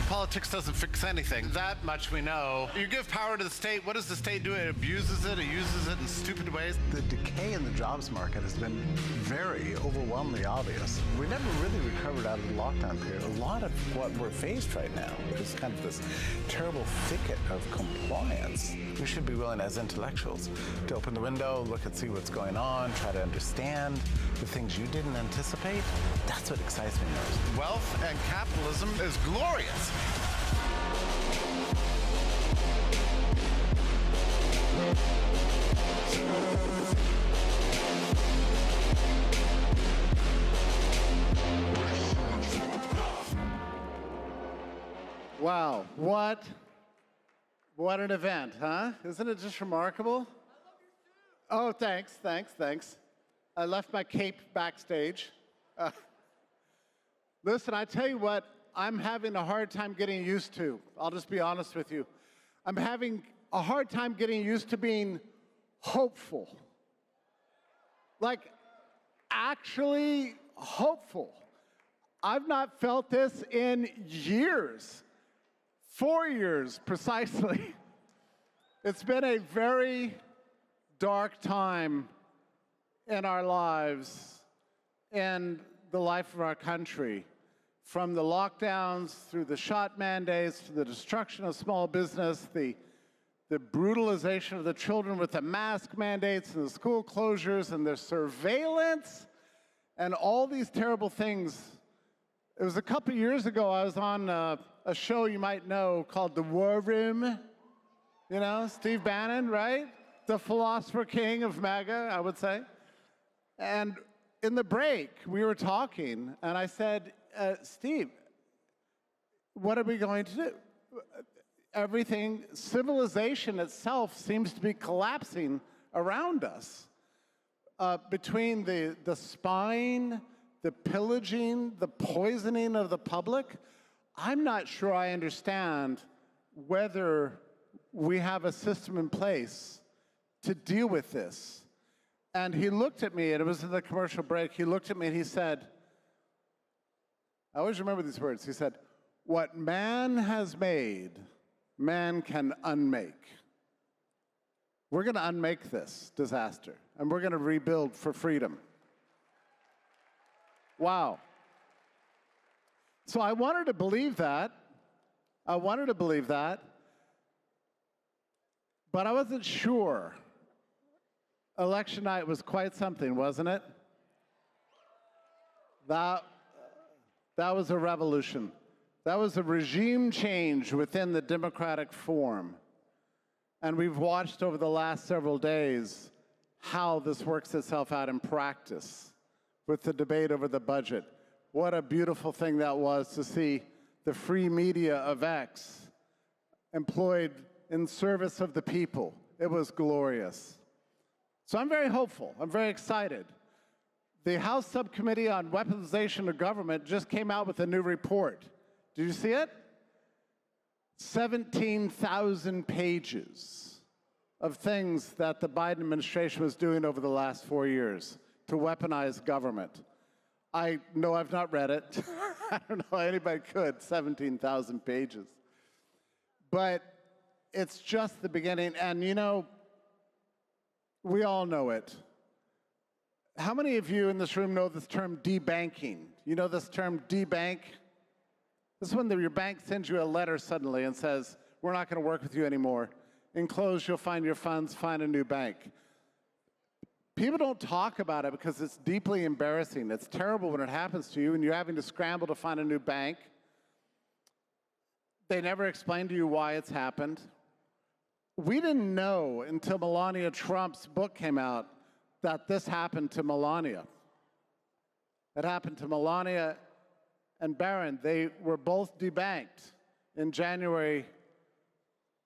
Politics doesn't fix anything. That much we know. You give power to the state, what does the state do? It abuses it, it uses it in stupid ways. The decay in the jobs market has been very overwhelmingly obvious. We never really recovered out of the lockdown period. A lot of what we're faced right now is kind of this terrible thicket of compliance. We should be willing as intellectuals to open the window, look and see what's going on, try to understand the things you didn't anticipate. That's what excites me most. Wealth and capitalism is glorious. Wow, what an event, huh? Isn't it just remarkable? I love your suit. Oh, thanks. I left my cape backstage. Listen, I tell you what, I'm having a hard time getting used to. I'll just be honest with you. I'm having a hard time getting used to being hopeful. Like, actually hopeful. I've not felt this in years. 4 years, precisely. It's been a very dark time in our lives and the life of our country. From the lockdowns, through the shot mandates, to the destruction of small business, the brutalization of the children with the mask mandates and the school closures and the surveillance and all these terrible things. It was a couple years ago, I was on a show you might know called The War Room. You know, Steve Bannon, right? The philosopher king of MAGA, I would say. And in the break, we were talking, and I said, Steve, what are we going to do? Everything, civilization itself seems to be collapsing around us. Between the spying, the pillaging, the poisoning of the public, I'm not sure I understand whether we have a system in place to deal with this. And he looked at me, and it was in the commercial break, he looked at me and he said, I always remember these words, he said, "What man has made, man can unmake." We're going to unmake this disaster, and we're going to rebuild for freedom. Wow. So I wanted to believe that. But I wasn't sure. Election night was quite something, wasn't it? That was a revolution. That was a regime change within the democratic form. And we've watched over the last several days how this works itself out in practice with the debate over the budget. What a beautiful thing that was to see the free media of X employed in service of the people. It was glorious. So I'm very hopeful. I'm very excited. The House Subcommittee on Weaponization of Government just came out with a new report. Did you see it? 17,000 pages of things that the Biden administration was doing over the last 4 years to weaponize government. I know I've not read it. I don't know how anybody could, 17,000 pages. But it's just the beginning, and you know, we all know it. How many of you in this room know this term debanking? You know this term debank? This is when your bank sends you a letter suddenly and says, we're not going to work with you anymore. Enclosed, you'll find your funds, find a new bank. People don't talk about it because it's deeply embarrassing. It's terrible when it happens to you and you're having to scramble to find a new bank. They never explain to you why it's happened. We didn't know until Melania Trump's book came out that this happened to Melania. It happened to Melania and Barron. They were both debanked in January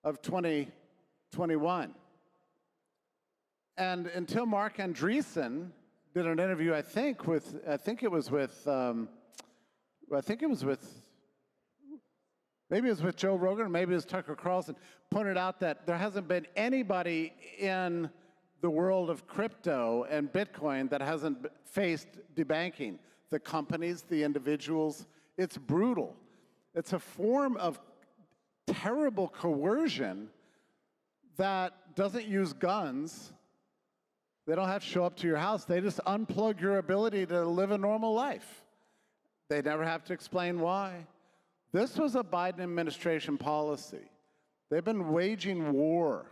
of 2021. And until Mark Andreessen did an interview, I think it was with Joe Rogan, or maybe it was Tucker Carlson, pointed out that there hasn't been anybody in the world of crypto and Bitcoin that hasn't faced debanking. The companies, the individuals, it's brutal. It's a form of terrible coercion that doesn't use guns. They don't have to show up to your house. They just unplug your ability to live a normal life. They never have to explain why. This was a Biden administration policy. They've been waging war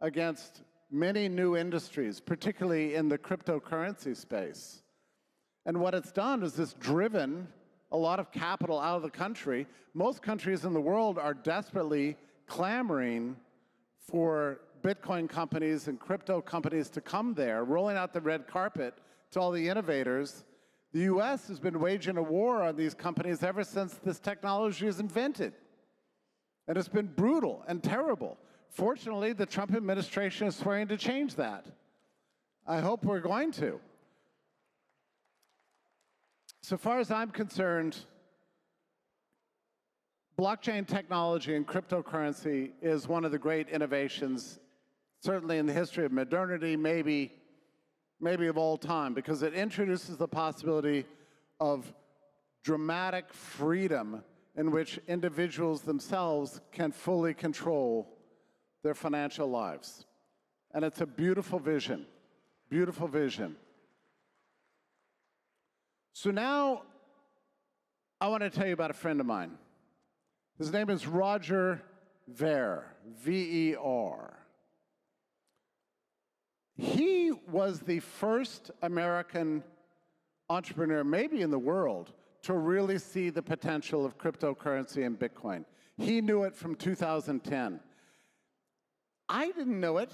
against many new industries, particularly in the cryptocurrency space. And what it's done is it's driven a lot of capital out of the country. Most countries in the world are desperately clamoring for Bitcoin companies and crypto companies to come there, rolling out the red carpet to all the innovators. The US has been waging a war on these companies ever since this technology was invented. And it's been brutal and terrible. Fortunately, the Trump administration is swearing to change that. I hope we're going to. So far as I'm concerned, blockchain technology and cryptocurrency is one of the great innovations, certainly in the history of modernity, maybe of all time, because it introduces the possibility of dramatic freedom in which individuals themselves can fully control their financial lives. And it's a beautiful vision, beautiful vision. So now I want to tell you about a friend of mine. His name is Roger Ver, V-E-R. He was the first American entrepreneur, maybe in the world, to really see the potential of cryptocurrency and Bitcoin. He knew it from 2010. I didn't know it.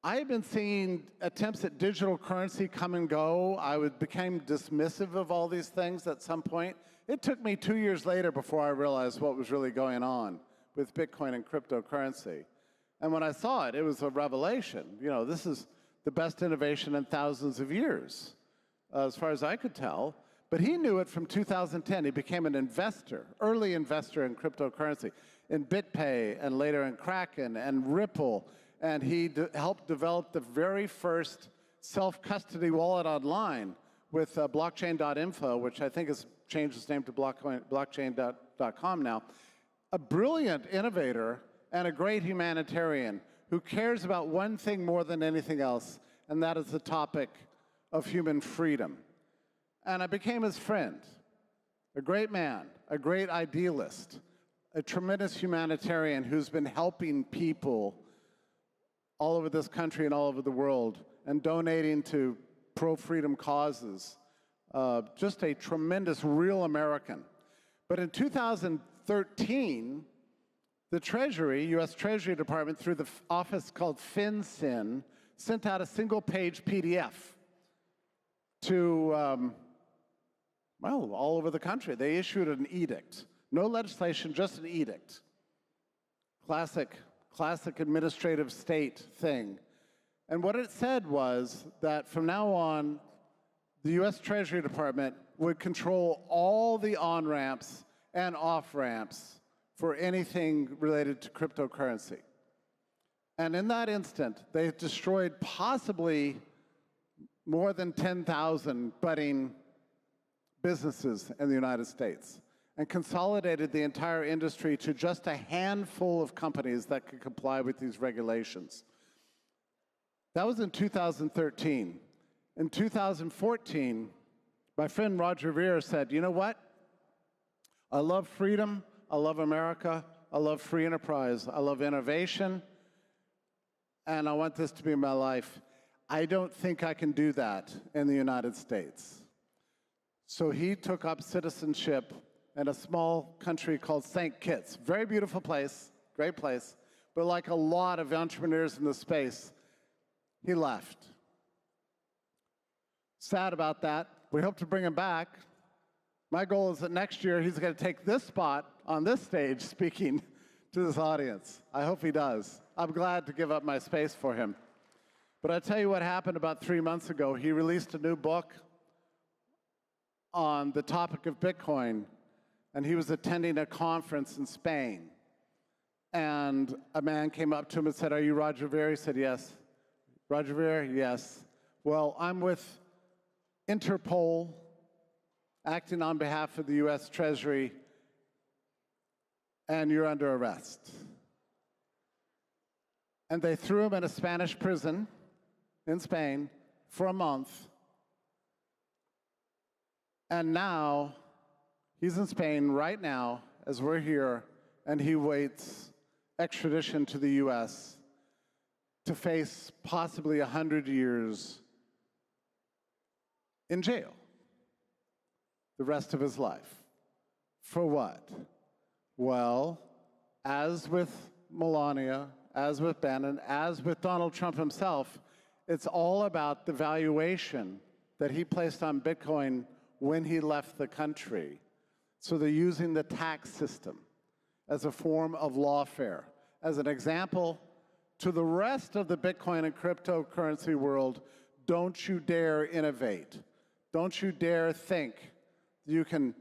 I had been seeing attempts at digital currency come and go. I became dismissive of all these things at some point. It took me 2 years later before I realized what was really going on with Bitcoin and cryptocurrency. And when I saw it, it was a revelation. You know, this is the best innovation in thousands of years, as far as I could tell. But he knew it from 2010. He became an investor, early investor in cryptocurrency, in BitPay, and later in Kraken and Ripple. And he helped develop the very first self-custody wallet online with blockchain.info, which I think has changed its name to blockchain.com now. A brilliant innovator and a great humanitarian who cares about one thing more than anything else, and that is the topic of human freedom. And I became his friend, a great man, a great idealist, a tremendous humanitarian who's been helping people all over this country and all over the world and donating to pro-freedom causes. Just a tremendous, real American. But in 2013, the Treasury, US Treasury Department, through the office called FinCEN, sent out a single-page PDF to, well, all over the country. They issued an edict. No legislation, just an edict. Classic administrative state thing. And what it said was that from now on, the US Treasury Department would control all the on-ramps and off-ramps for anything related to cryptocurrency. And in that instant, they destroyed possibly more than 10,000 budding businesses in the United States and consolidated the entire industry to just a handful of companies that could comply with these regulations. That was in 2013. In 2014, my friend Roger Ver said, you know what? I love freedom, I love America, I love free enterprise, I love innovation, and I want this to be my life. I don't think I can do that in the United States. So he took up citizenship in a small country called St. Kitts. Very beautiful place, great place, but like a lot of entrepreneurs in the space, he left. Sad about that. We hope to bring him back. My goal is that next year he's going to take this spot on this stage speaking to this audience. I hope he does. I'm glad to give up my space for him. But I'll tell you what happened about 3 months ago. He released a new book on the topic of Bitcoin, and he was attending a conference in Spain. And a man came up to him and said, "Are you Roger Ver?" He said, "Yes." "Roger Ver?" "Yes." "Well, I'm with Interpol, acting on behalf of the US Treasury, and you're under arrest. And they threw him in a Spanish prison in Spain for a month. And now, he's in Spain right now, as we're here, and he waits extradition to the US to face possibly 100 years in jail the rest of his life. For what? Well, as with Melania, as with Bannon, as with Donald Trump himself, it's all about the valuation that he placed on Bitcoin when he left the country. So they're using the tax system as a form of lawfare. As an example, to the rest of the Bitcoin and cryptocurrency world, don't you dare innovate. Don't you dare think you can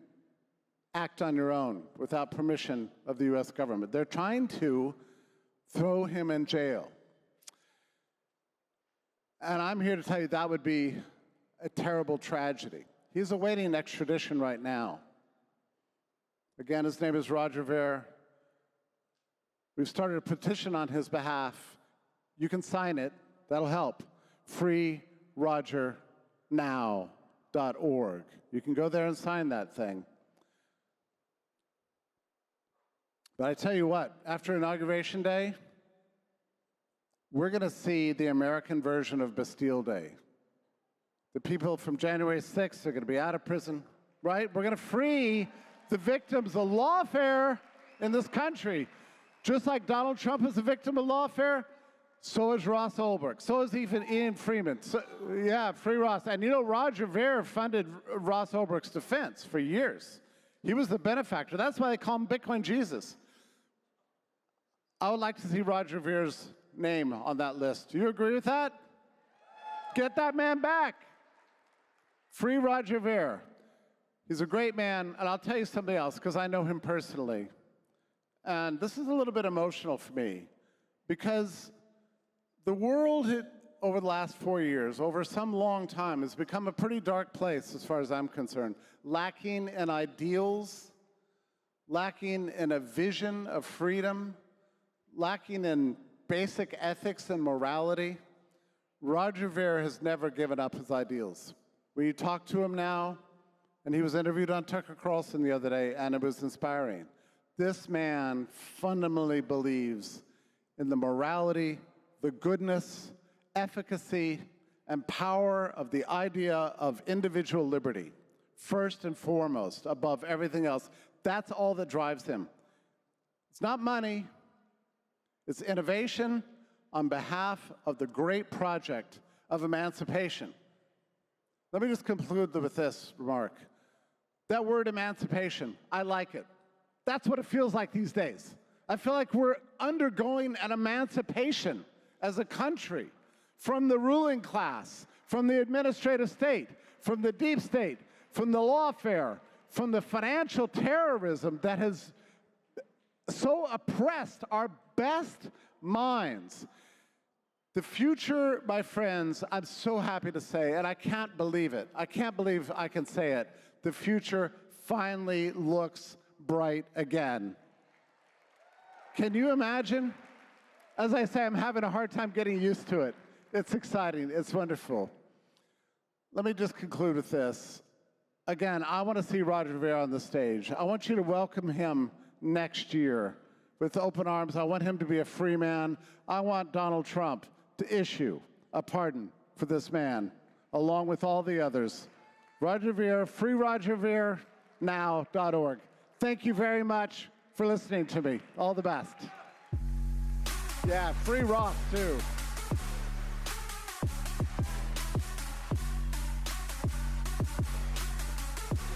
act on your own without permission of the US government. They're trying to throw him in jail. And I'm here to tell you that would be a terrible tragedy. He's awaiting extradition right now. Again, his name is Roger Ver. We've started a petition on his behalf. You can sign it. That'll help. freerogernow.org. You can go there and sign that thing. But I tell you what, after Inauguration Day, we're going to see the American version of Bastille Day. The people from January 6th are going to be out of prison, right? We're going to free the victims of lawfare in this country. Just like Donald Trump is a victim of lawfare, so is Ross Ulbricht. So is even Ian Freeman. So, yeah, free Ross. And you know, Roger Ver funded Ross Ulbricht's defense for years. He was the benefactor. That's why they call him Bitcoin Jesus. I would like to see Roger Ver's name on that list. Do you agree with that? Get that man back. Free Roger Ver. He's a great man, and I'll tell you something else, because I know him personally. And this is a little bit emotional for me, because the world over the last 4 years, over some long time, has become a pretty dark place as far as I'm concerned. Lacking in ideals, lacking in a vision of freedom, lacking in basic ethics and morality. Roger Ver has never given up his ideals. When you talk to him now, and he was interviewed on Tucker Carlson the other day, and it was inspiring. This man fundamentally believes in the morality, the goodness, efficacy, and power of the idea of individual liberty, first and foremost, above everything else. That's all that drives him. It's not money. It's innovation on behalf of the great project of emancipation. Let me just conclude with this remark. That word emancipation, I like it. That's what it feels like these days. I feel like we're undergoing an emancipation as a country from the ruling class, from the administrative state, from the deep state, from the lawfare, from the financial terrorism that has so oppressed our best minds. The future, my friends, I'm so happy to say, and I can't believe it. I can't believe I can say it. The future finally looks bright again. Can you imagine? As I say, I'm having a hard time getting used to it. It's exciting. It's wonderful. Let me just conclude with this. Again, I want to see Roger Ver on the stage. I want you to welcome him next year with open arms. I want him to be a free man. I want Donald Trump to issue a pardon for this man, along with all the others. Roger Ver, freerogervernow.org. Thank you very much for listening to me. All the best. Yeah, free Ross, too.